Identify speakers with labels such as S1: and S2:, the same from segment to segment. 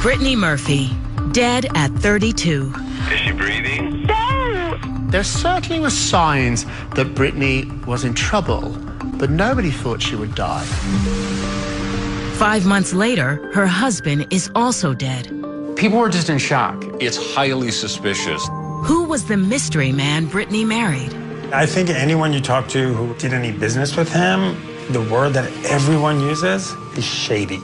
S1: Brittany Murphy, dead at 32.
S2: Is she breathing?
S3: No!
S4: There certainly were signs that Brittany was in trouble, but nobody thought she would die.
S1: 5 months later, her husband is also dead.
S5: People were just in shock.
S6: It's highly suspicious.
S1: Who was the mystery man Brittany married?
S7: I think anyone you talk to who did any business with him, the word that everyone uses is shady.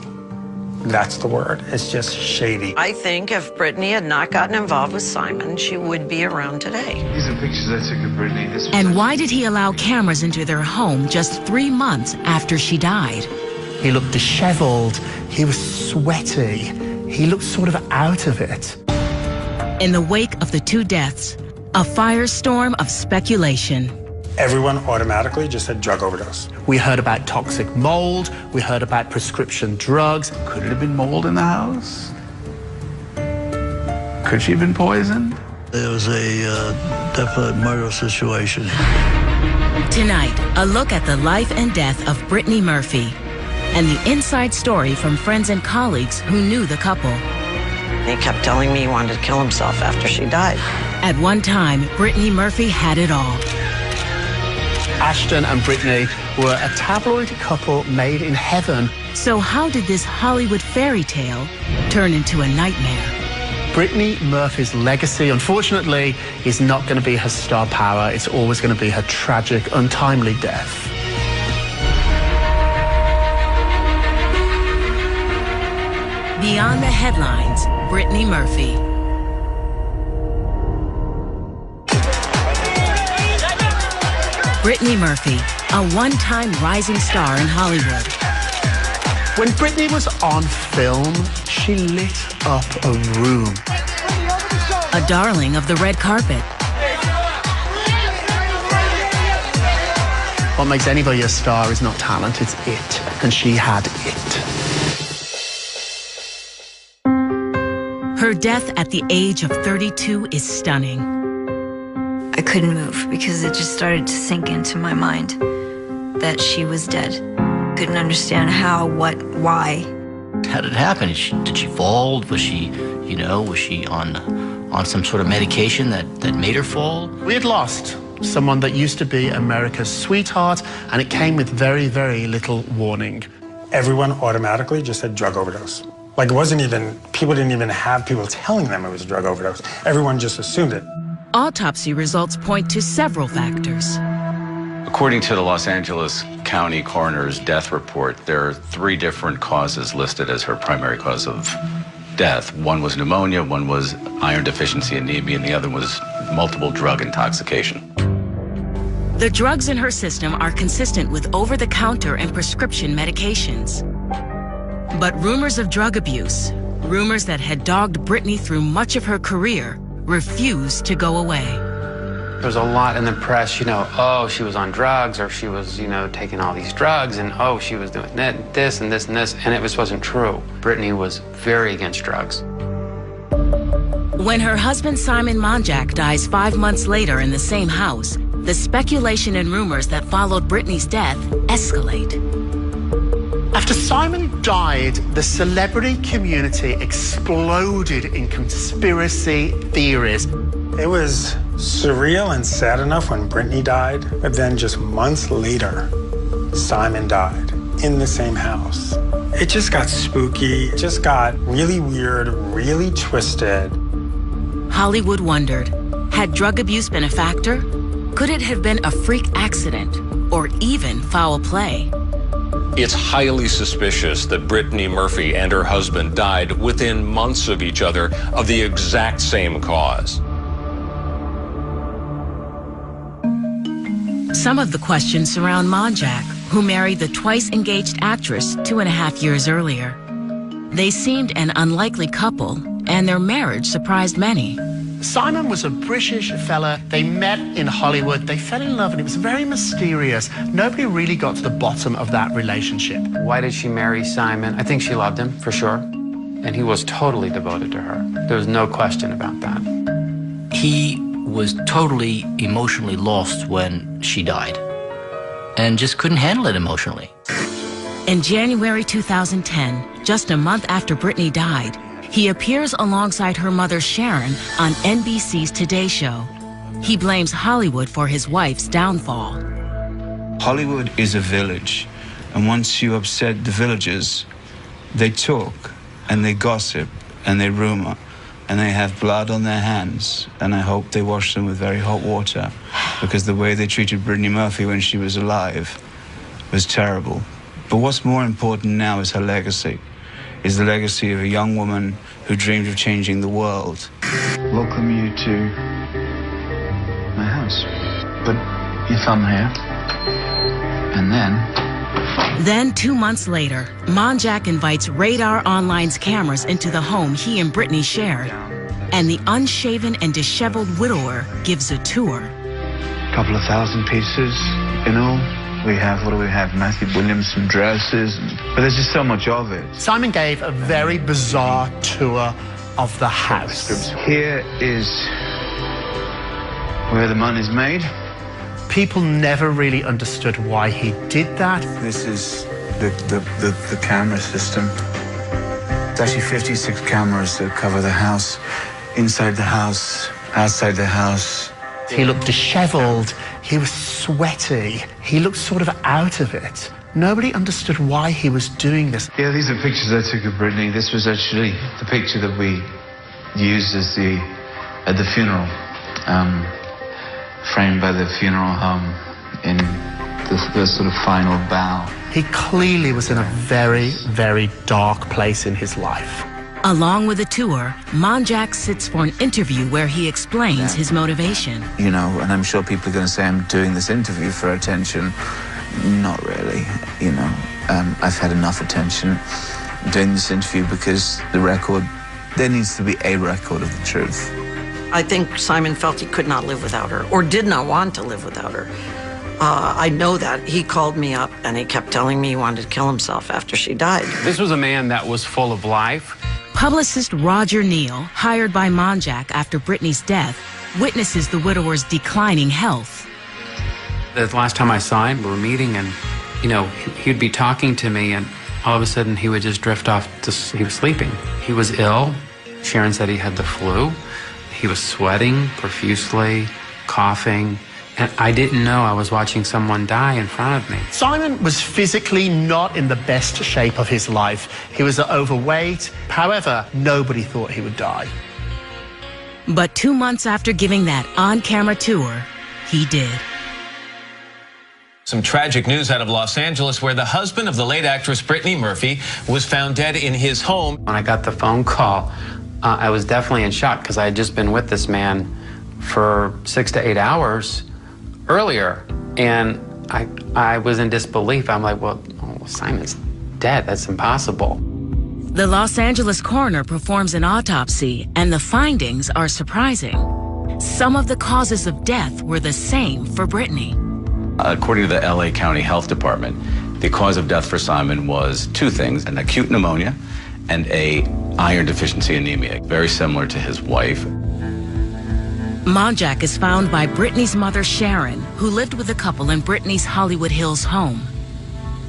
S7: That's the word. It's just shady.
S8: I think if Brittany had not gotten involved with Simon, she would be around today.
S2: These are pictures I took of Brittany.
S1: And why did he allow cameras into their home just 3 months after she died?
S4: He looked disheveled, he was sweaty, he looked sort of out of it.
S1: In the wake of the 2 deaths, a firestorm of speculation.
S7: Everyone automatically just said drug overdose.
S4: We heard about toxic mold, we heard about prescription drugs.
S9: Could it have been mold in the house? Could she have been poisoned?
S10: There was a definite murder situation.
S1: Tonight, a look at the life and death of Brittany Murphy and the inside story from friends and colleagues who knew the couple.
S8: He kept telling me he wanted to kill himself after she died.
S1: At one time, Brittany Murphy had it all.
S4: Ashton and Brittany were a tabloid couple made in heaven.
S1: So how did this Hollywood fairy tale turn into a nightmare?
S4: Brittany Murphy's legacy, unfortunately, is not going to be her star power. It's always going to be her tragic, untimely death.
S1: Beyond the headlines, Brittany Murphy. Brittany Murphy, a one-time rising star in Hollywood.
S4: When Brittany was on film, she lit up a room.
S1: A darling of the red carpet.
S4: What makes anybody a star is not talent, it's it. And she had it.
S1: Her death at the age of 32 is stunning.
S3: I couldn't move because it just started to sink into my mind that she was dead. Couldn't understand how, what, why.
S11: How did it happen? Did she fall? Was she, was she on some sort of medication that made her fall?
S4: We had lost someone that used to be America's sweetheart, and it came with very, very little warning.
S7: Everyone automatically just said drug overdose. Like, it wasn't even, people didn't even have people telling them it was a drug overdose. Everyone just assumed it.
S1: Autopsy results point to several factors.
S6: According to the Los Angeles County Coroner's death report, there are 3 different causes listed as her primary cause of death. One was pneumonia, one was iron deficiency anemia, and the other was multiple drug intoxication.
S1: The drugs in her system are consistent with over-the-counter and prescription medications. But rumors of drug abuse, rumors that had dogged Brittany through much of her career, refused to go away.
S5: There was a lot in the press, oh, she was on drugs, or she was, taking all these drugs, and oh, she was doing this and this and this, and it just wasn't true. Brittany was very against drugs.
S1: When her husband Simon Monjack dies 5 months later in the same house, the speculation and rumors that followed Brittany's death escalate.
S4: After Simon died, the celebrity community exploded in conspiracy theories.
S7: It was surreal and sad enough when Brittany died, but then just months later, Simon died in the same house. It just got spooky. It just got really weird, really twisted.
S1: Hollywood wondered, had drug abuse been a factor? Could it have been a freak accident or even foul play?
S6: It's highly suspicious that Brittany Murphy and her husband died within months of each other of the exact same cause.
S1: Some of the questions surround Monjack, who married the twice-engaged actress 2.5 years earlier. They seemed an unlikely couple, and their marriage surprised many.
S4: Simon was a British fella. They met in Hollywood. They fell in love, and it was very mysterious. Nobody really got to the bottom of that relationship.
S5: Why did she marry Simon? I think she loved him, for sure. And he was totally devoted to her. There was no question about that.
S11: He was totally emotionally lost when she died and just couldn't handle it emotionally.
S1: In January 2010, just a month after Brittany died, He appears alongside her mother Sharon on NBC's Today Show. He blames Hollywood for his wife's downfall.
S12: Hollywood is a village, and once you upset the villagers, they talk, and they gossip, and they rumor, and they have blood on their hands, and I hope they wash them with very hot water, because the way they treated Brittany Murphy when she was alive was terrible. But what's more important now is her legacy, is the legacy of a young woman who dreamed of changing the world.
S9: Welcome you to my house. But your thumb here. And
S1: Then 2 months later, Monjack invites Radar Online's cameras into the home he and Brittany shared, and the unshaven and disheveled widower gives a tour.
S9: a couple of thousand pieces in all. We have, what do we have? Matthew Williamson dresses, but there's just so much of it.
S4: Simon gave a very bizarre tour of the house.
S9: Here is where the money's made.
S4: People never really understood why he did that.
S12: This is the camera system. It's actually 56 cameras that cover the house, inside the house, outside the house.
S4: He looked disheveled, he was sweaty, he looked sort of out of it. Nobody understood why he was doing this.
S2: Yeah, these are pictures I took of Brittany. This was actually the picture that we used as at the funeral, framed by the funeral home in the sort of final bow.
S4: He clearly was in a very, very dark place in his life.
S1: Along with the tour, Monjack sits for an interview where he explains his motivation.
S12: You know, and I'm sure people are going to say I'm doing this interview for attention. Not really, you know. I've had enough attention. I'm doing this interview because there needs to be a record of the truth.
S8: I think Simon felt he could not live without her, or did not want to live without her. I know that. He called me up and he kept telling me he wanted to kill himself after she died.
S5: This was a man that was full of life.
S1: Publicist Roger Neal, hired by Monjack after Brittany's death, witnesses the widower's declining health.
S5: The last time I saw him, we were meeting, and, you know, he'd be talking to me, and all of a sudden he would just drift off he was sleeping. He was ill. Sharon said he had the flu. He was sweating profusely, coughing, and I didn't know I was watching someone die in front of me.
S4: Simon was physically not in the best shape of his life. He was overweight. However, nobody thought he would die.
S1: But 2 months after giving that on-camera tour, he did.
S13: Some tragic news out of Los Angeles, where the husband of the late actress Brittany Murphy was found dead in his home.
S5: When I got the phone call, I was definitely in shock because I had just been with this man for 6 to 8 hours earlier, and I was in disbelief. I'm like, well, Simon's dead. That's impossible.
S1: The Los Angeles coroner performs an autopsy, and the findings are surprising. Some of the causes of death were the same for Brittany.
S6: According to the LA County Health Department, the cause of death for Simon was two things: an acute pneumonia and a iron deficiency anemia, very similar to his wife.
S1: Monjack is found by Brittany's mother, Sharon, who lived with the couple in Brittany's Hollywood Hills home.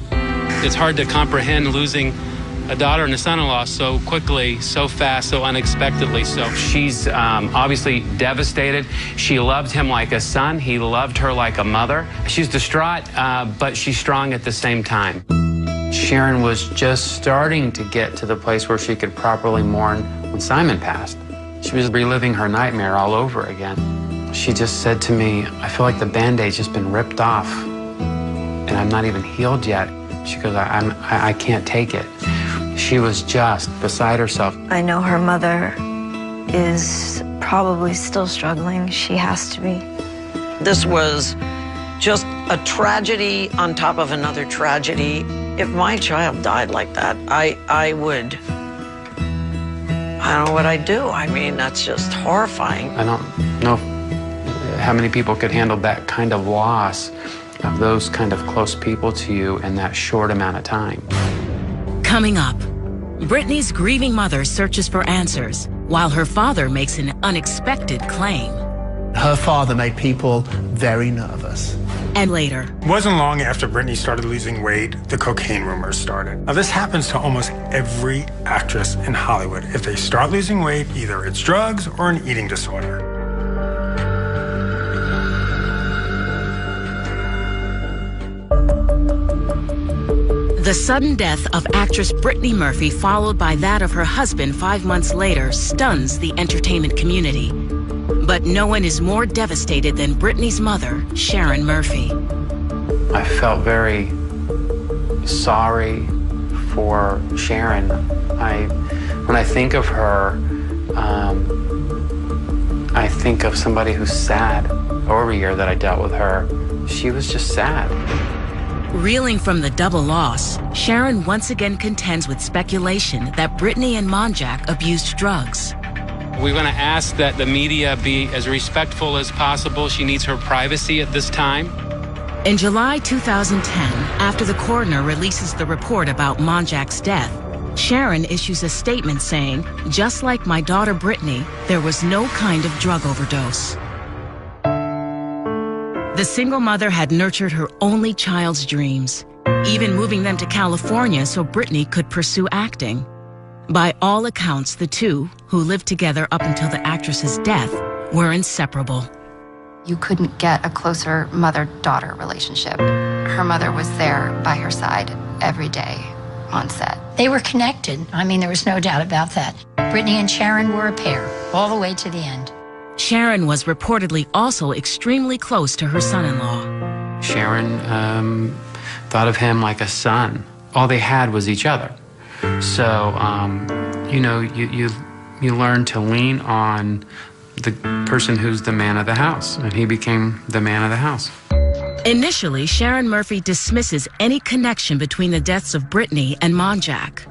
S14: It's hard to comprehend losing a daughter and a son-in-law so quickly, so fast, so unexpectedly. So
S5: she's obviously devastated. She loved him like a son. He loved her like a mother. She's distraught, but she's strong at the same time. Sharon was just starting to get to the place where she could properly mourn when Simon passed. She was reliving her nightmare all over again. She just said to me, I feel like the Band-Aid's just been ripped off and I'm not even healed yet. She goes, I can't take it. She was just beside herself.
S3: I know her mother is probably still struggling. She has to be.
S8: This was just a tragedy on top of another tragedy. If my child died like that, I don't know what I'd do. I mean, that's just horrifying.
S5: I don't know how many people could handle that kind of loss of those kind of close people to you in that short amount of time.
S1: Coming up, Brittany's grieving mother searches for answers, while her father makes an unexpected claim.
S4: Her father made people very nervous.
S1: And later,
S7: It wasn't long after Brittany started losing weight, the cocaine rumors started. Now, this happens to almost every actress in Hollywood. If they start losing weight, either it's drugs or an eating disorder.
S1: the sudden death of actress Brittany Murphy, followed by that of her husband 5 months later, stuns the entertainment community. But no one is more devastated than Brittany's mother, Sharon Murphy.
S5: I felt very sorry for Sharon. When I think of her, I think of somebody who's sad. Over a year that I dealt with her, she was just sad.
S1: Reeling from the double loss, Sharon once again contends with speculation that Brittany and Monjack abused drugs.
S14: We want to ask that the media be as respectful as possible. She needs her privacy at this time.
S1: In July 2010, after the coroner releases the report about Monjack's death, Sharon issues a statement saying, "Just like my daughter Brittany, there was no kind of drug overdose." The single mother had nurtured her only child's dreams, even moving them to California so Brittany could pursue acting. By all accounts, the two, who lived together up until the actress's death, were inseparable.
S15: You couldn't get a closer mother-daughter relationship. Her mother was there by her side every day on set.
S16: They were connected. I mean, there was no doubt about that. Brittany and Sharon were a pair, all the way to the end.
S1: Sharon was reportedly also extremely close to her son-in-law.
S5: Sharon thought of him like a son. All they had was each other. So, you know, you learn to lean on the person who's the man of the house, and he became the man of the house.
S1: Initially, Sharon Murphy dismisses any connection between the deaths of Brittany and Monjack.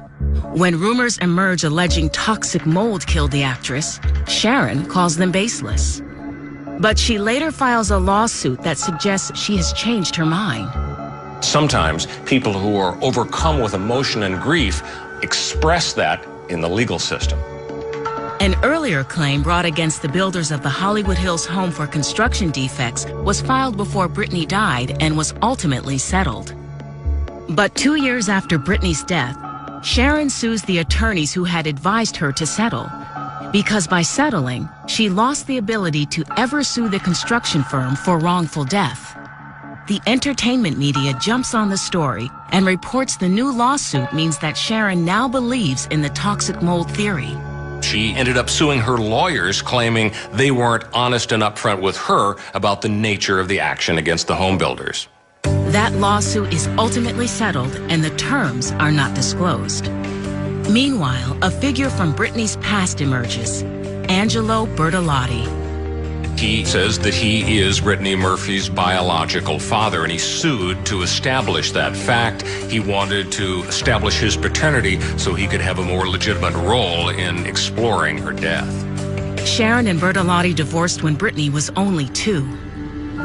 S1: When rumors emerge alleging toxic mold killed the actress, Sharon calls them baseless. But she later files a lawsuit that suggests she has changed her mind.
S17: Sometimes people who are overcome with emotion and grief express that in the legal system.
S1: An earlier claim brought against the builders of the Hollywood Hills home for construction defects was filed before Brittany died and was ultimately settled. But 2 years after Brittany's death, Sharon sues the attorneys who had advised her to settle, because by settling, she lost the ability to ever sue the construction firm for wrongful death. The entertainment media jumps on the story and reports the new lawsuit means that Sharon now believes in the toxic mold theory.
S17: She ended up suing her lawyers, claiming they weren't honest and upfront with her about the nature of the action against the home builders.
S1: That lawsuit is ultimately settled and the terms are not disclosed. Meanwhile, a figure from Brittany's past emerges, Angelo Bertolotti.
S17: He says that he is Brittany Murphy's biological father, and he sued to establish that fact. He wanted to establish his paternity so he could have a more legitimate role in exploring her death.
S1: Sharon and Bertolotti divorced when Brittany was only 2.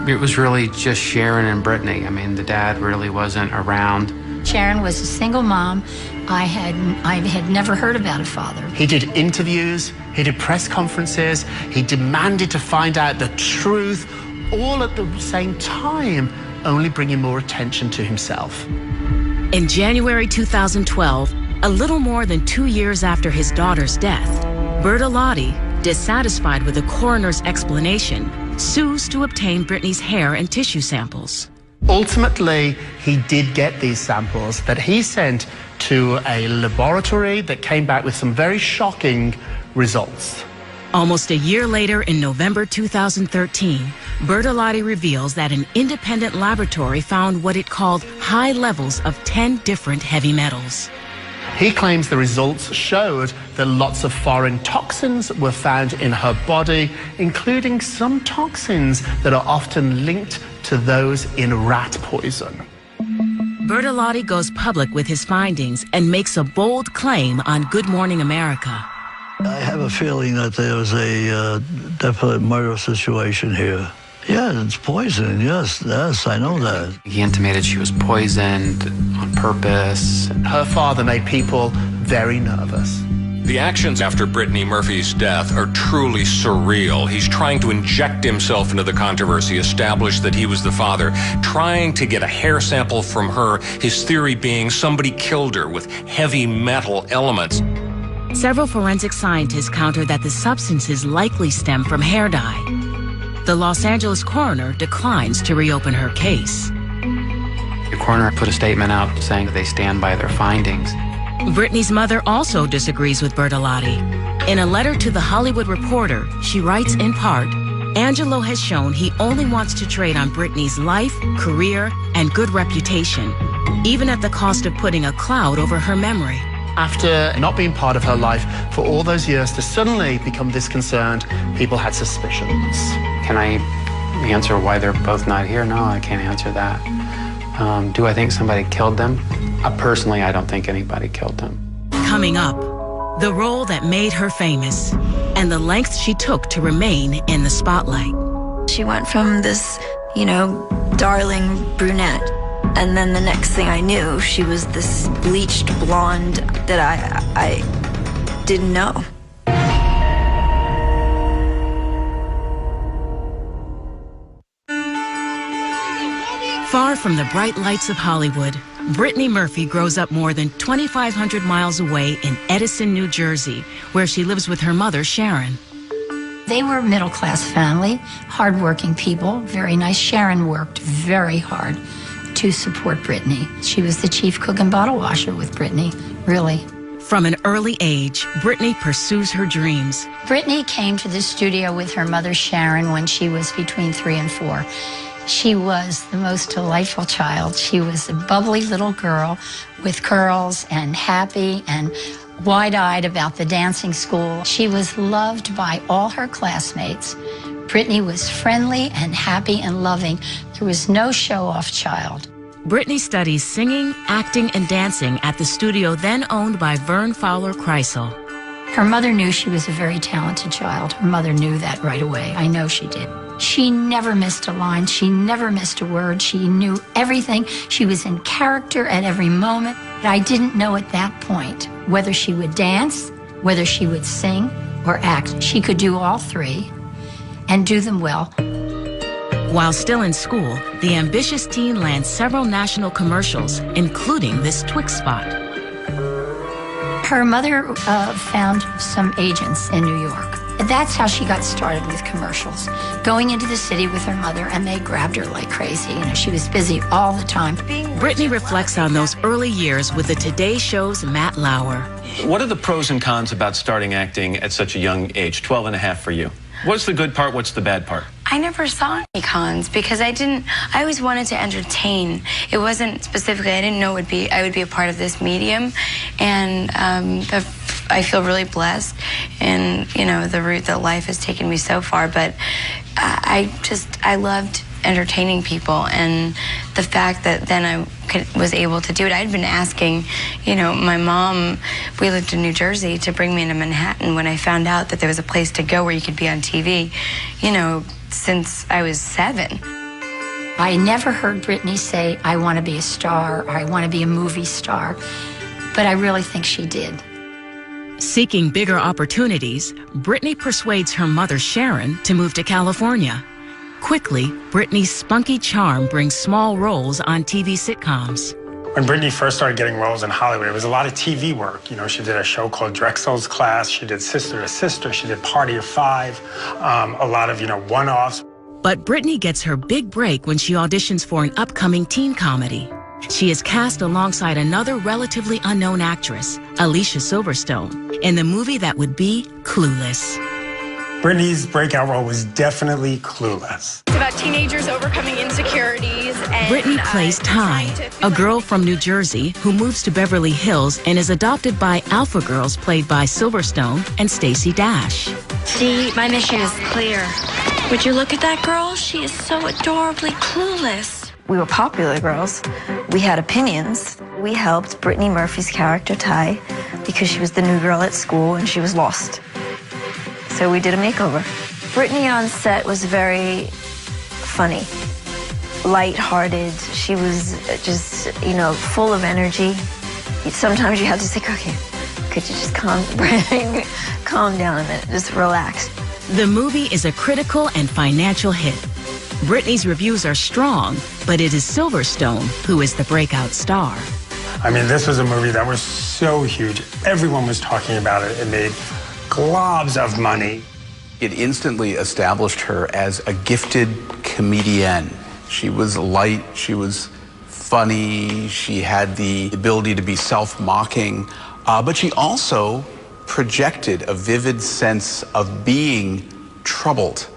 S5: It was really just Sharon and Brittany. I mean, the dad really wasn't around.
S16: Sharon was a single mom. I had never heard about a father.
S4: He did interviews, he did press conferences, he demanded to find out the truth, all at the same time, only bringing more attention to himself.
S1: In January 2012, a little more than 2 years after his daughter's death, Bertolotti, dissatisfied with the coroner's explanation, sues to obtain Brittany's hair and tissue samples.
S4: Ultimately, he did get these samples that he sent to a laboratory that came back with some very shocking results.
S1: Almost a year later, in November 2013, Bertolotti reveals that an independent laboratory found what it called high levels of 10 different heavy metals.
S4: He claims the results showed that lots of foreign toxins were found in her body, including some toxins that are often linked to those in rat poison.
S1: Bertolotti goes public with his findings and makes a bold claim on Good Morning America.
S10: I have a feeling that there was a definite murder situation here. Yeah, it's poison, yes, I know that.
S5: He intimated she was poisoned on purpose.
S4: Her father made people very nervous.
S17: The actions after Brittany Murphy's death are truly surreal. He's trying to inject himself into the controversy, establish that he was the father, trying to get a hair sample from her, his theory being somebody killed her with heavy metal elements.
S1: Several forensic scientists counter that the substances likely stem from hair dye. The Los Angeles coroner declines to reopen her case.
S5: The coroner put a statement out saying that they stand by their findings.
S1: Brittany's mother also disagrees with Bertolotti. In a letter to The Hollywood Reporter, she writes in part, Angelo has shown he only wants to trade on Brittany's life, career, and good reputation, even at the cost of putting a cloud over her memory.
S4: After not being part of her life for all those years, to suddenly become this concerned, people had suspicions.
S5: Can I answer why they're both not here? No, I can't answer that. Do I think somebody killed them? Personally, I don't think anybody killed them.
S1: Coming up, the role that made her famous and the lengths she took to remain in the spotlight.
S3: She went from this, darling brunette, and then the next thing I knew, she was this bleached blonde that I didn't know.
S1: Far from the bright lights of Hollywood, Brittany Murphy grows up more than 2,500 miles away in Edison, New Jersey, where she lives with her mother, Sharon.
S16: They were a middle-class family, hardworking people, very nice. Sharon worked very hard to support Brittany. She was the chief cook and bottle washer with Brittany, really.
S1: From an early age, Brittany pursues her dreams.
S16: Brittany came to the studio with her mother, Sharon, when she was between 3 and 4. She was the most delightful child. She was a bubbly little girl with curls and happy and wide-eyed about the dancing school. She was loved by all her classmates. Brittany was friendly and happy and loving. There was no show-off child.
S1: Brittany studies singing, acting, and dancing at the studio then owned by Vern Fowler Kreisel.
S16: Her mother knew she was a very talented child. Her mother knew that right away. I know she did. She never missed a line. She never missed a word. She knew everything. She was in character at every moment. I didn't know at that point whether she would dance, whether she would sing or act. She could do all three and do them well.
S1: While still in school, the ambitious teen lands several national commercials, including this Twix spot.
S16: Her mother found some agents in New York. That's how she got started with commercials. Going into the city with her mother, and they grabbed her like crazy. She was busy all the time.
S1: Brittany reflects on those early years with the Today Show's Matt Lauer.
S18: What are the pros and cons about starting acting at such a young age, 12 and a half for you? What's the good part? What's the bad part?
S19: I never saw any cons because I always wanted to entertain. It wasn't specifically, I didn't know I would be a part of this medium. And I feel really blessed in, the route that life has taken me so far. But I loved entertaining people, and the fact that then I was able to do it. I'd been asking, my mom, we lived in New Jersey, to bring me into Manhattan when I found out that there was a place to go where you could be on TV, since I was 7.
S16: I never heard Brittany say, I want to be a star, or I want to be a movie star, but I really think she did.
S1: Seeking bigger opportunities, Brittany persuades her mother, Sharon, to move to California. Quickly, Brittany's spunky charm brings small roles on TV sitcoms.
S7: When Brittany first started getting roles in Hollywood, it was a lot of TV work. She did a show called Drexel's Class. She did Sister to Sister. She did Party of Five. A lot of, one-offs.
S1: But Brittany gets her big break when she auditions for an upcoming teen comedy. She is cast alongside another relatively unknown actress, Alicia Silverstone, in the movie that would be Clueless.
S7: Brittany's breakout role was definitely Clueless.
S20: It's about teenagers overcoming insecurities. And
S1: Brittany plays Ty, a girl from New Jersey who moves to Beverly Hills and is adopted by alpha girls played by Silverstone and Stacey Dash.
S20: See, my mission is clear. Would you look at that girl? She is so adorably clueless.
S3: We were popular girls. We had opinions. We helped Brittany Murphy's character, Ty, because she was the new girl at school and she was lost. So we did a makeover. Brittany on set was very funny, lighthearted. She was just, full of energy. Sometimes you had to think, okay, could you just calm down a minute, just relax.
S1: The movie is a critical and financial hit. Brittany's reviews are strong, but it is Silverstone who is the breakout star.
S7: I mean, this was a movie that was so huge. Everyone was talking about it. It made globs of money.
S21: It instantly established her as a gifted comedienne. She was light, she was funny, she had the ability to be self-mocking, but she also projected a vivid sense of being troubled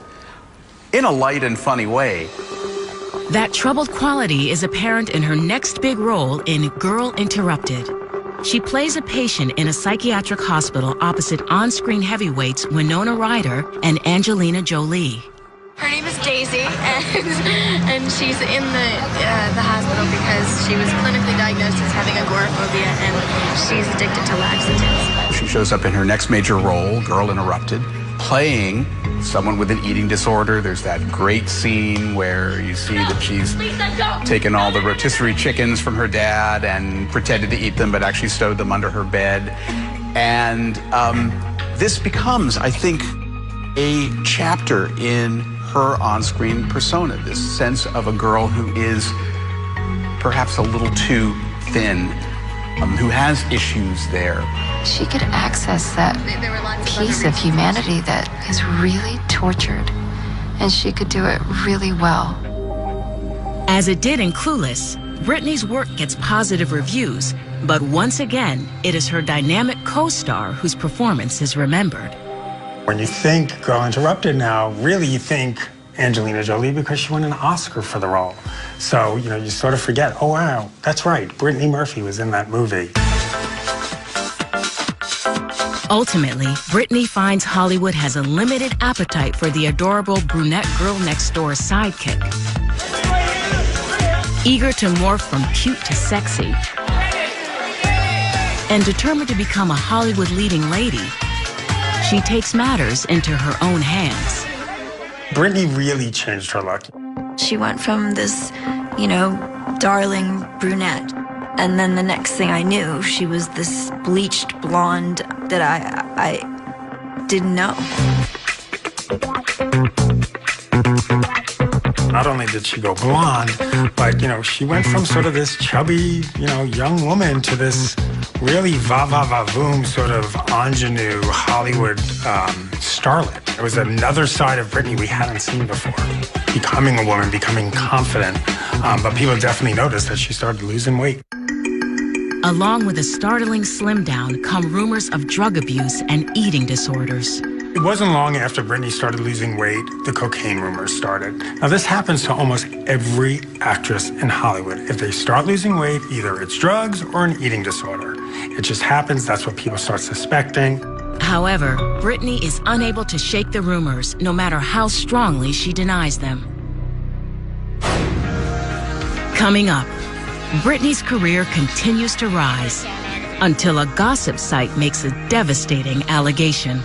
S21: in a light and funny way.
S1: That troubled quality is apparent in her next big role in Girl Interrupted. She plays a patient in a psychiatric hospital opposite on-screen heavyweights Winona Ryder and Angelina Jolie.
S20: Her name is Daisy, and she's in the hospital because she was clinically diagnosed as having agoraphobia, and she's addicted to laxatives.
S21: She shows up in her next major role, Girl Interrupted, playing someone with an eating disorder. There's that great scene where you see that she's taken all the rotisserie chickens from her dad and pretended to eat them, but actually stowed them under her bed. And this becomes, I think, a chapter in her on-screen persona, this sense of a girl who is perhaps a little too thin, who has issues there.
S15: She could access that piece of humanity that is really tortured, and she could do it really well.
S1: As it did in Clueless, Brittany's work gets positive reviews, but once again, it is her dynamic co-star whose performance is remembered.
S7: When you think Girl Interrupted now, really you think Angelina Jolie because she won an Oscar for the role. So, you know, you sort of forget, oh wow, that's right, Brittany Murphy was in that movie.
S1: Ultimately, Brittany finds Hollywood has a limited appetite for the adorable brunette girl next door sidekick. Eager to morph from cute to sexy, and determined to become a Hollywood leading lady, she takes matters into her own hands.
S7: Brittany really changed her look.
S3: She went from this, you know, darling brunette, and then the next thing I knew, she was this bleached blonde that I didn't know.
S7: Not only did she go blonde, but, you know, she went from sort of this chubby, you know, young woman to this really va-va-va-voom sort of ingenue Hollywood starlet. It was another side of Brittany we hadn't seen before. Becoming a woman, becoming confident, but people definitely noticed that she started losing weight.
S1: Along with a startling slim down come rumors of drug abuse and eating disorders.
S7: It wasn't long after Brittany started losing weight, the cocaine rumors started. Now, this happens to almost every actress in Hollywood. If they start losing weight, either it's drugs or an eating disorder. It just happens, that's what people start suspecting.
S1: However, Brittany is unable to shake the rumors, no matter how strongly she denies them. Coming up, Brittany's career continues to rise until a gossip site makes a devastating allegation.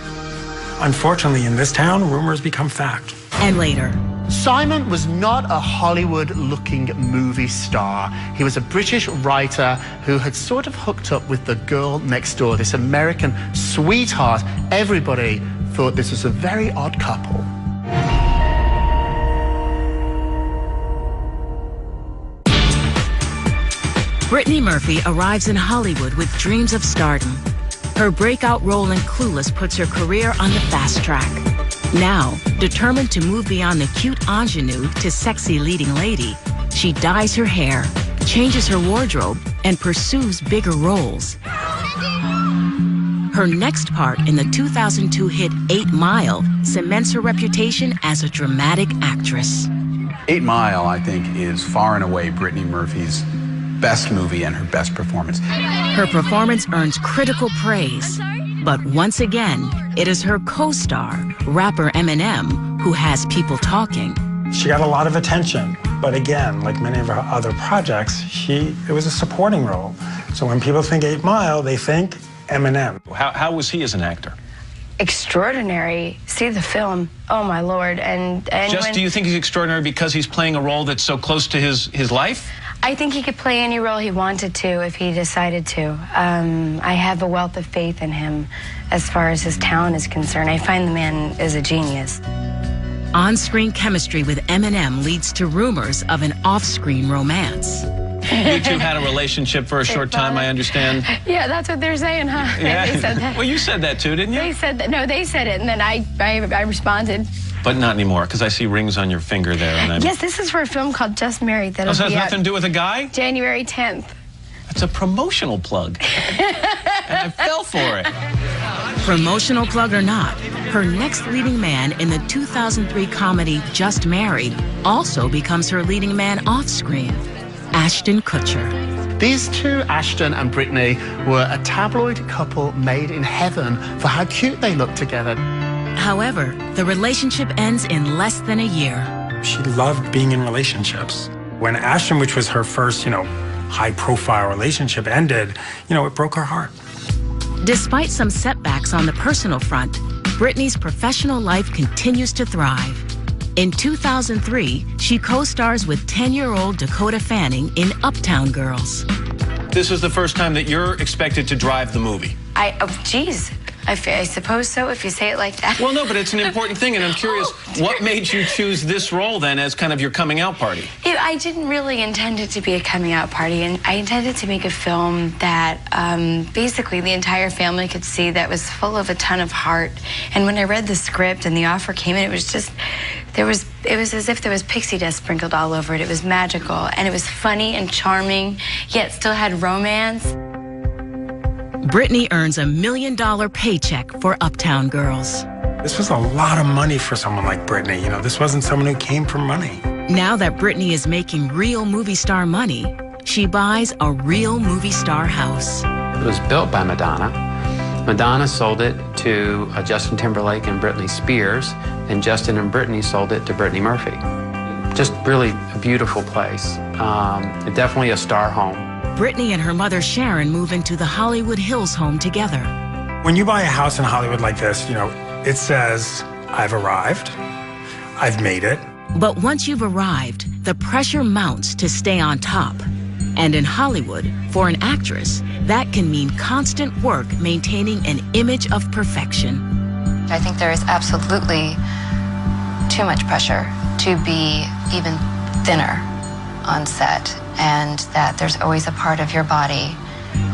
S7: Unfortunately, in this town, rumors become fact.
S1: And later,
S4: Simon was not a Hollywood-looking movie star. He was a British writer who had sort of hooked up with the girl next door, this American sweetheart. Everybody thought this was a very odd couple.
S1: Brittany Murphy arrives in Hollywood with dreams of stardom. Her breakout role in Clueless puts her career on the fast track. Now, determined to move beyond the cute ingenue to sexy leading lady, she dyes her hair, changes her wardrobe, and pursues bigger roles. Her next part in the 2002 hit 8 Mile cements her reputation as a dramatic actress.
S21: 8 Mile, I think, is far and away Brittany Murphy's best movie and her best performance.
S1: Her performance earns critical praise, but once again, it is her co-star, rapper Eminem, who has people talking.
S7: She got a lot of attention, but again, like many of her other projects, it was a supporting role. So when people think 8 Mile, they think Eminem.
S18: How was he as an actor?
S19: Extraordinary. See the film. Oh my Lord. And
S18: do you think he's extraordinary because he's playing a role that's so close to his life?
S19: I think he could play any role he wanted to if he decided to. I have a wealth of faith in him as far as his talent is concerned. I find the man is a genius.
S1: On-screen chemistry with Eminem leads to rumors of an off-screen romance.
S18: You two had a relationship for a short time, I understand.
S19: Yeah, that's what they're saying, huh?
S18: Yeah.
S19: They said that.
S18: Well, you said that too, didn't you?
S19: They said that. No, they said it, and then I responded.
S18: But not anymore, because I see rings on your finger there. And
S19: Yes, this is for a film called Just Married.
S18: So it has nothing to do with a guy?
S19: January 10th.
S18: It's a promotional plug. And I fell for it.
S1: Promotional plug or not, her next leading man in the 2003 comedy Just Married also becomes her leading man off-screen, Ashton Kutcher.
S4: These two, Ashton and Brittany, were a tabloid couple made in heaven for how cute they looked together.
S1: However, the relationship ends in less than a year.
S7: She loved being in relationships. When Ashton, which was her first, high-profile relationship ended, it broke her heart.
S1: Despite some setbacks on the personal front, Brittany's professional life continues to thrive. In 2003, she co-stars with 10-year-old Dakota Fanning in Uptown Girls.
S18: This is the first time that you're expected to drive the movie.
S19: Geez. I suppose so, if you say it like that.
S18: Well, no, but it's an important thing, and I'm curious, what made you choose this role, then, as kind of your coming out party?
S19: I didn't really intend it to be a coming out party, and I intended to make a film that basically the entire family could see that was full of a ton of heart. And when I read the script and the offer came in, it was just, it was as if there was pixie dust sprinkled all over it. It was magical, and it was funny and charming, yet still had romance.
S1: Brittany earns $1 million paycheck for Uptown Girls.
S7: This was a lot of money for someone like Brittany. This wasn't someone who came from money.
S1: Now that Brittany is making real movie star money, she buys a real movie star house.
S5: It was built by Madonna. Madonna sold it to Justin Timberlake and Britney Spears, and Justin and Brittany sold it to Brittany Murphy. Just really a beautiful place. Definitely a star home.
S1: Brittany and her mother Sharon move into the Hollywood Hills home together.
S7: When you buy a house in Hollywood like this, it says, I've arrived, I've made it.
S1: But once you've arrived, the pressure mounts to stay on top. And in Hollywood, for an actress, that can mean constant work maintaining an image of perfection.
S15: I think there is absolutely too much pressure to be even thinner on set, and that there's always a part of your body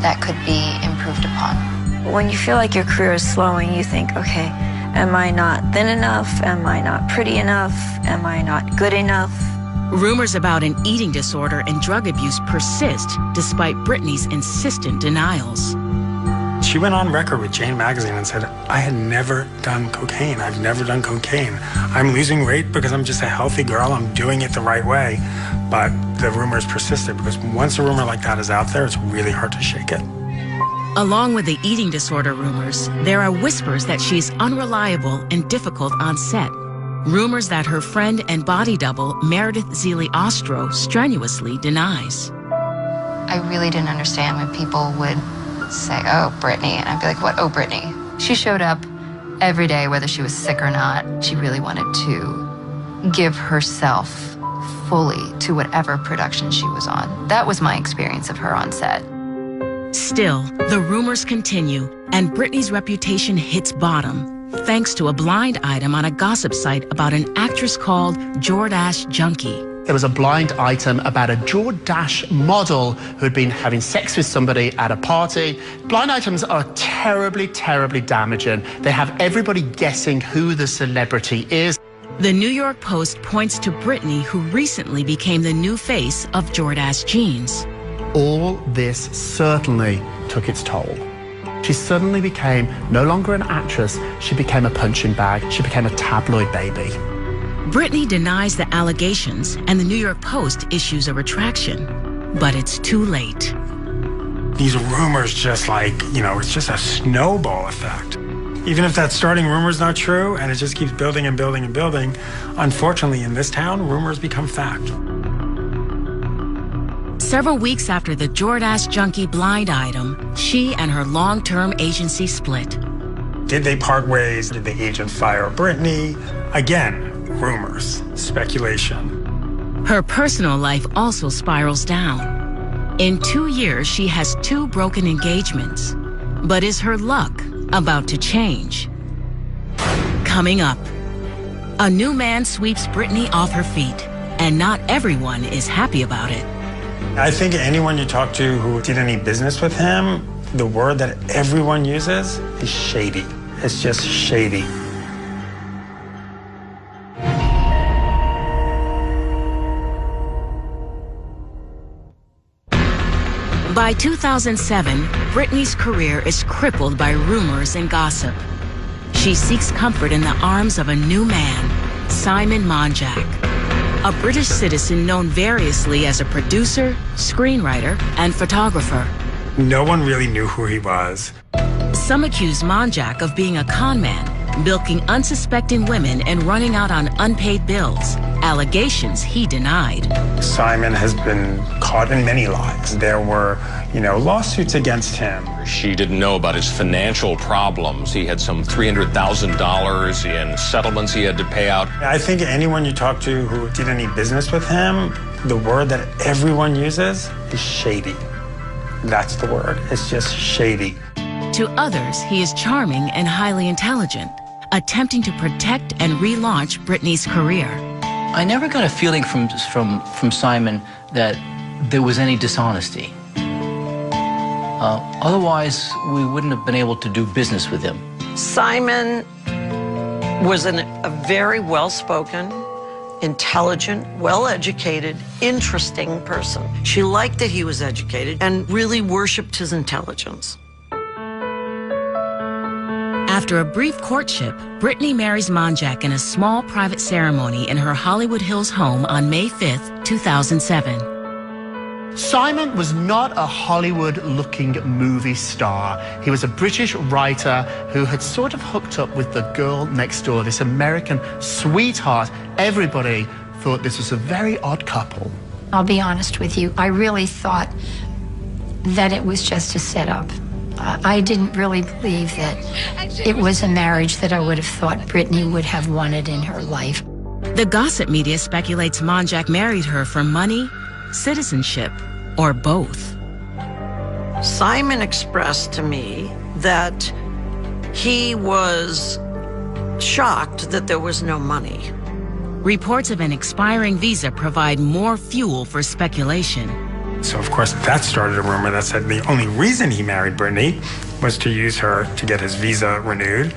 S15: that could be improved upon.
S3: When you feel like your career is slowing, you think, okay, am I not thin enough? Am I not pretty enough? Am I not good enough?
S1: Rumors about an eating disorder and drug abuse persist despite Brittany's insistent denials.
S7: She went on record with Jane Magazine and said, I had never done cocaine. I've never done cocaine. I'm losing weight because I'm just a healthy girl. I'm doing it the right way. But the rumors persisted because once a rumor like that is out there, it's really hard to shake it.
S1: Along with the eating disorder rumors, there are whispers that she's unreliable and difficult on set. Rumors that her friend and body double, Meredith Zeeley Ostro, strenuously denies.
S15: I really didn't understand when people would say, oh, Brittany, and I'd be like, what, oh, Brittany? She showed up every day, whether she was sick or not. She really wanted to give herself fully to whatever production she was on. That was my experience of her on set.
S1: Still, the rumors continue, and Brittany's reputation hits bottom, thanks to a blind item on a gossip site about an actress called Jordache Junkie.
S4: There was a blind item about a Jordache model who had been having sex with somebody at a party. Blind items are terribly, terribly damaging. They have everybody guessing who the celebrity is.
S1: The New York Post points to Brittany, who recently became the new face of Jordache jeans.
S4: All this certainly took its toll. She suddenly became no longer an actress, she became a punching bag, she became a tabloid baby.
S1: Brittany denies the allegations, and the New York Post issues a retraction. But it's too late.
S7: These rumors just it's just a snowball effect. Even if that starting rumor's not true, and it just keeps building and building and building, unfortunately in this town, rumors become fact.
S1: Several weeks after the Jordache Junkie blind item, she and her long-term agency split.
S7: Did they part ways? Did the agent fire Brittany? Again, rumors, speculation.
S1: Her personal life also spirals down. In 2 years, she has 2 broken engagements. But is her luck about to change? Coming up, a new man sweeps Brittany off her feet, and not everyone is happy about it.
S7: I think anyone you talk to who did any business with him, the word that everyone uses is shady. It's just shady.
S1: By 2007, Brittany's career is crippled by rumors and gossip. She seeks comfort in the arms of a new man, Simon Monjack, a British citizen known variously as a producer, screenwriter, and photographer.
S7: No one really knew who he was.
S1: Some accuse Monjack of being a con man, bilking unsuspecting women and running out on unpaid bills, allegations he denied.
S7: Simon has been caught in many lies. There were, lawsuits against him.
S17: She didn't know about his financial problems. He had some $300,000 in settlements he had to pay out.
S7: I think anyone you talk to who did any business with him, the word that everyone uses is shady. That's the word. It's just shady.
S1: To others, he is charming and highly intelligent, attempting to protect and relaunch Brittany's career.
S11: I never got a feeling from Simon that there was any dishonesty. Otherwise, we wouldn't have been able to do business with him.
S8: Simon was a very well-spoken, intelligent, well-educated, interesting person. She liked that he was educated and really worshipped his intelligence.
S1: After a brief courtship, Brittany marries Monjack in a small private ceremony in her Hollywood Hills home on May 5th, 2007.
S4: Simon was not a Hollywood-looking movie star. He was a British writer who had sort of hooked up with the girl next door, this American sweetheart. Everybody thought this was a very odd couple.
S16: I'll be honest with you, I really thought that it was just a setup. I didn't really believe that it was a marriage that I would have thought Brittany would have wanted in her life.
S1: The gossip media speculates Monjack married her for money, citizenship, or both.
S8: Simon expressed to me that he was shocked that there was no money.
S1: Reports of an expiring visa provide more fuel for speculation.
S7: So, of course, that started a rumor that said the only reason he married Brittany was to use her to get his visa renewed.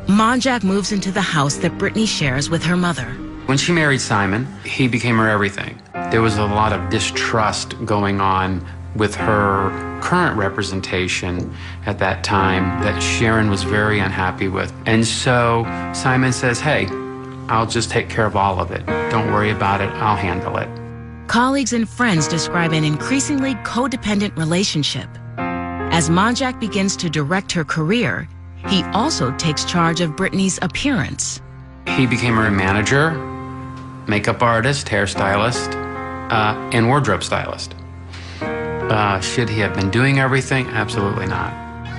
S1: Monjack moves into the house that Brittany shares with her mother.
S5: When she married Simon, he became her everything. There was a lot of distrust going on with her current representation at that time that Sharon was very unhappy with. And so Simon says, hey, I'll just take care of all of it. Don't worry about it, I'll handle it.
S1: Colleagues and friends describe an increasingly codependent relationship. As Monjack begins to direct her career, he also takes charge of Brittany's appearance.
S5: He became her manager, makeup artist, hairstylist, and wardrobe stylist. Should he have been doing everything? Absolutely not.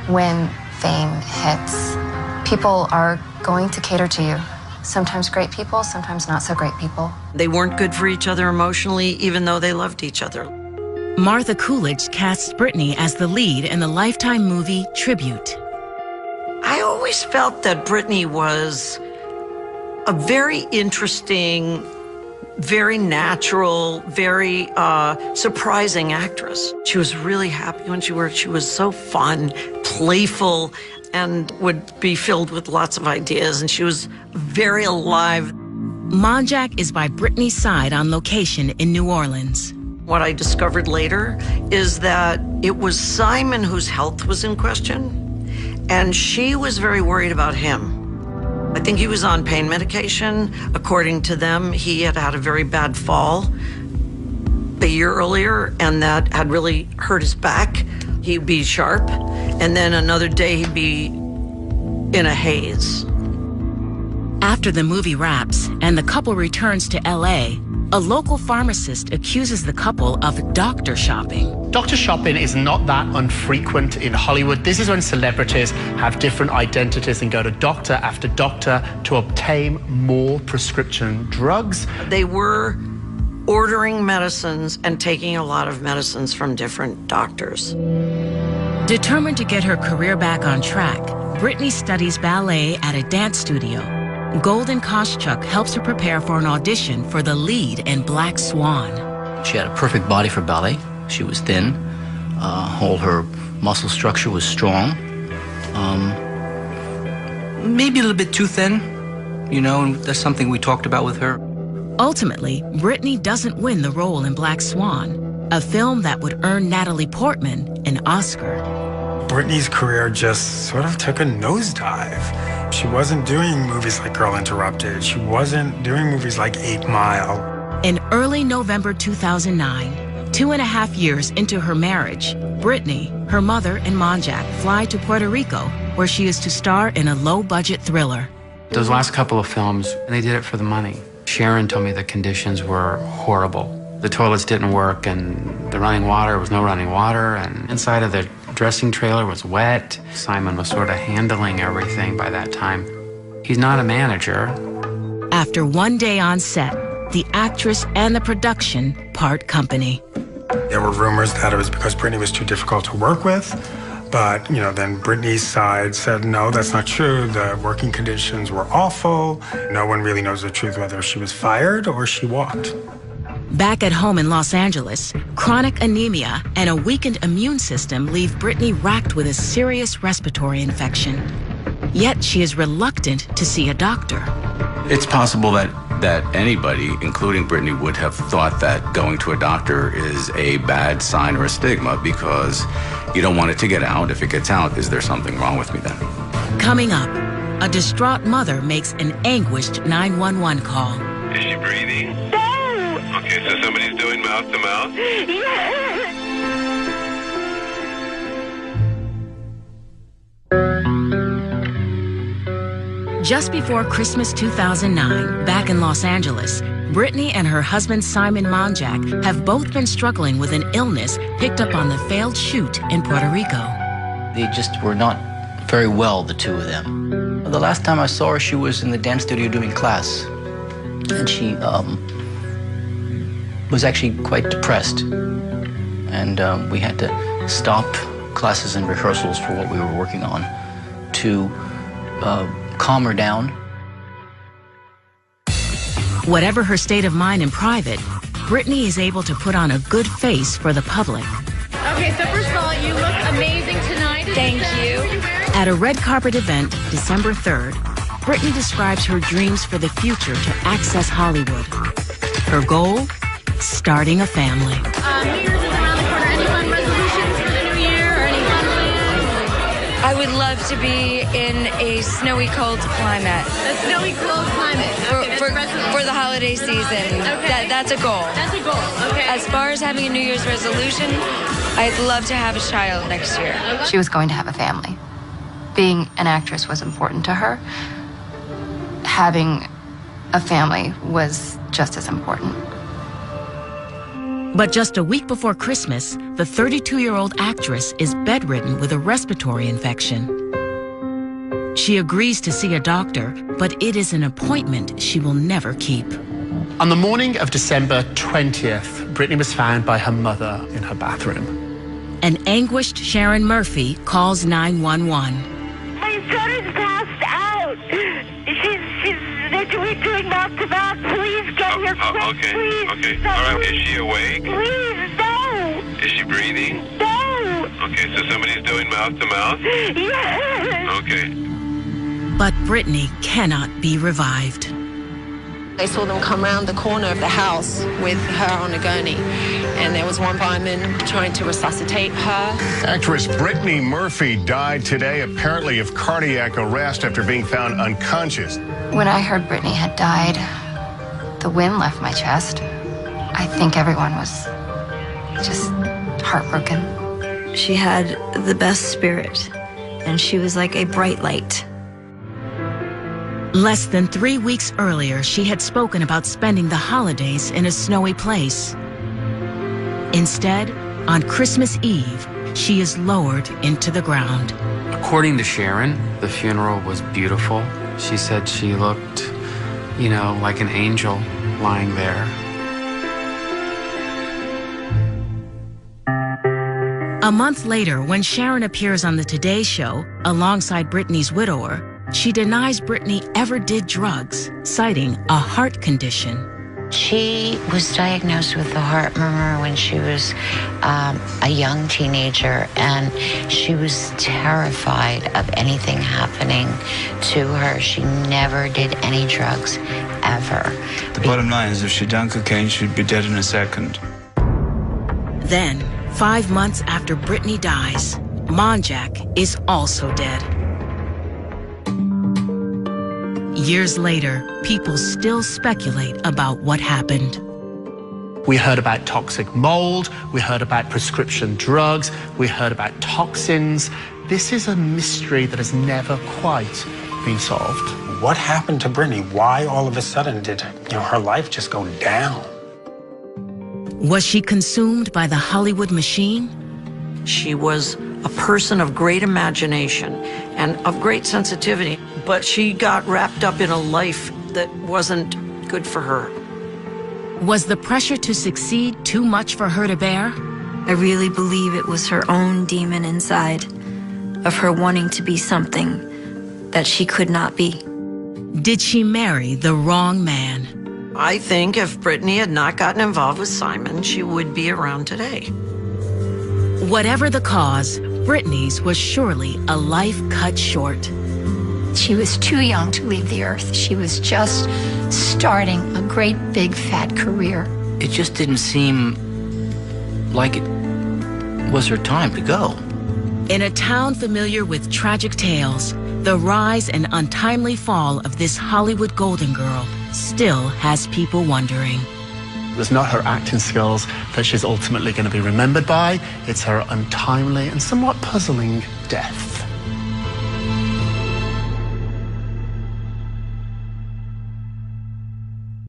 S15: When fame hits, people are going to cater to you. Sometimes great people, sometimes not so great people.
S8: They weren't good for each other emotionally, even though they loved each other.
S1: Martha Coolidge casts Brittany as the lead in the Lifetime movie Tribute.
S8: I always felt that Brittany was a very interesting, very natural, very surprising actress. She was really happy when she worked. She was so fun, playful, and would be filled with lots of ideas, and she was very alive.
S1: Monjack is by Brittany's side on location in New Orleans.
S8: What I discovered later is that it was Simon whose health was in question, and she was very worried about him. I think he was on pain medication. According to them, he had had a very bad fall a year earlier, and that had really hurt his back. He'd be sharp, and then another day he'd be in a haze.
S1: After the movie wraps and the couple returns to LA, a local pharmacist accuses the couple of doctor shopping.
S4: Doctor shopping is not that infrequent in Hollywood. This is when celebrities have different identities and go to doctor after doctor to obtain more prescription drugs.
S8: They were ordering medicines and taking a lot of medicines from different doctors.
S1: Determined to get her career back on track, Brittany studies ballet at a dance studio. Golden Koschuk helps her prepare for an audition for the lead in Black Swan.
S11: She had a perfect body for ballet. She was thin. All her muscle structure was strong. Maybe a little bit too thin, you know, and that's something we talked about with her.
S1: Ultimately, Brittany doesn't win the role in Black Swan, a film that would earn Natalie Portman an Oscar.
S7: Brittany's career just sort of took a nosedive. She wasn't doing movies like Girl Interrupted. She wasn't doing movies like 8 Mile.
S1: In early November 2009, 2.5 years into her marriage, Brittany, her mother, and Monjack fly to Puerto Rico, where she is to star in a low-budget thriller.
S5: Those last couple of films, they did it for the money. Sharon told me the conditions were horrible. The toilets didn't work, and the running water was no running water, and inside of the dressing trailer was wet. Simon was sort of handling everything by that time. He's not a manager.
S1: After one day on set, the actress and the production part company.
S7: There were rumors that it was because Brittany was too difficult to work with, but, you know, then Brittany's side said, no, that's not true. The working conditions were awful. No one really knows the truth, whether she was fired or she walked.
S1: Back at home in Los Angeles, chronic anemia and a weakened immune system leave Brittany racked with a serious respiratory infection. Yet she is reluctant to see a doctor.
S6: It's possible that anybody, including Brittany, would have thought that going to a doctor is a bad sign or a stigma because you don't want it to get out. If it gets out, is there something wrong with me then?
S1: Coming up, a distraught mother makes an anguished 911 call.
S9: Is she breathing?
S22: No!
S9: Okay, so somebody's doing mouth to mouth?
S22: Yes!
S1: Just before Christmas 2009, back in Los Angeles, Brittany and her husband Simon Monjack have both been struggling with an illness picked up on the failed shoot in Puerto Rico.
S11: They just were not very well, the two of them. The last time I saw her, she was in the dance studio doing class. And she was actually quite depressed. And we had to stop classes and rehearsals for what we were working on to calm her down.
S1: Whatever her state of mind in private, Brittany is able to put on a good face for the public.
S22: Okay, so first of all, you look amazing tonight.
S19: Thank you.
S1: At a red carpet event, December 3rd, Brittany describes her dreams for the future to access Hollywood. Her goal? Starting a family.
S22: New Year's is around the corner. Any fun resolutions for the new year or any fun plans?
S19: I would love to be in a snowy, cold climate.
S22: A snowy, cold climate. Okay,
S19: For the holiday season.
S22: Okay.
S19: That's a goal.
S22: That's a goal. Okay.
S19: As far as having a New Year's resolution, I'd love to have a child next year.
S15: She was going to have a family. Being an actress was important to her. Having a family was just as important.
S1: But just a week before Christmas, the 32-year-old actress is bedridden with a respiratory infection. She agrees to see a doctor, but it is an appointment she will never keep.
S4: On the morning of December 20th, Brittany was found by her mother in her bathroom.
S1: An anguished Sharon Murphy calls 911.
S22: My son is passed out. They're doing mouth to mouth. Please get here quick,
S9: Okay,
S22: please.
S9: okay. All right, is she awake?
S22: Please, no.
S9: Is she breathing?
S22: No.
S9: Okay, so somebody's doing mouth to mouth?
S22: Yes.
S9: Okay.
S1: But Brittany cannot be revived.
S23: They saw them come round the corner of the house with her on a gurney, and there was one fireman trying to resuscitate her.
S24: Actress Brittany Murphy died today, apparently of cardiac arrest after being found unconscious.
S15: When I heard Brittany had died, the wind left my chest. I think everyone was just heartbroken.
S3: She had the best spirit, and she was like a bright light.
S1: Less than 3 weeks earlier, she had spoken about spending the holidays in a snowy place. Instead, on Christmas Eve, she is lowered into the ground.
S5: According to Sharon, the funeral was beautiful. She said she looked, you know, like an angel lying there.
S1: A month later, when Sharon appears on the Today Show alongside Brittany's widower, she denies Brittany ever did drugs, citing a heart condition.
S2: She was diagnosed with a heart murmur when she was a young teenager, and she was terrified of anything happening to her. She never did any drugs, ever.
S12: The bottom line is if she'd done cocaine, she'd be dead in a second.
S1: Then, 5 months after Brittany dies, Monjack is also dead. Years later, people still speculate about what happened.
S4: We heard about toxic mold, we heard about prescription drugs, we heard about toxins. This is a mystery that has never quite been solved.
S7: What happened to Brittany? Why all of a sudden did her life just go down?
S1: Was she consumed by the Hollywood machine?
S8: She was a person of great imagination and of great sensitivity, but she got wrapped up in a life that wasn't good for her.
S1: Was the pressure to succeed too much for her to bear?
S3: I really believe it was her own demon inside, of her wanting to be something that she could not be.
S1: Did she marry the wrong man?
S8: I think if Brittany had not gotten involved with Simon, she would be around today.
S1: Whatever the cause, Brittany's was surely a life cut short.
S16: She was too young to leave the earth. She was just starting a great big fat career.
S11: It just didn't seem like it was her time to go.
S1: In a town familiar with tragic tales, the rise and untimely fall of this Hollywood golden girl still has people wondering.
S4: It was not her acting skills that she's ultimately going to be remembered by. It's her untimely and somewhat puzzling death.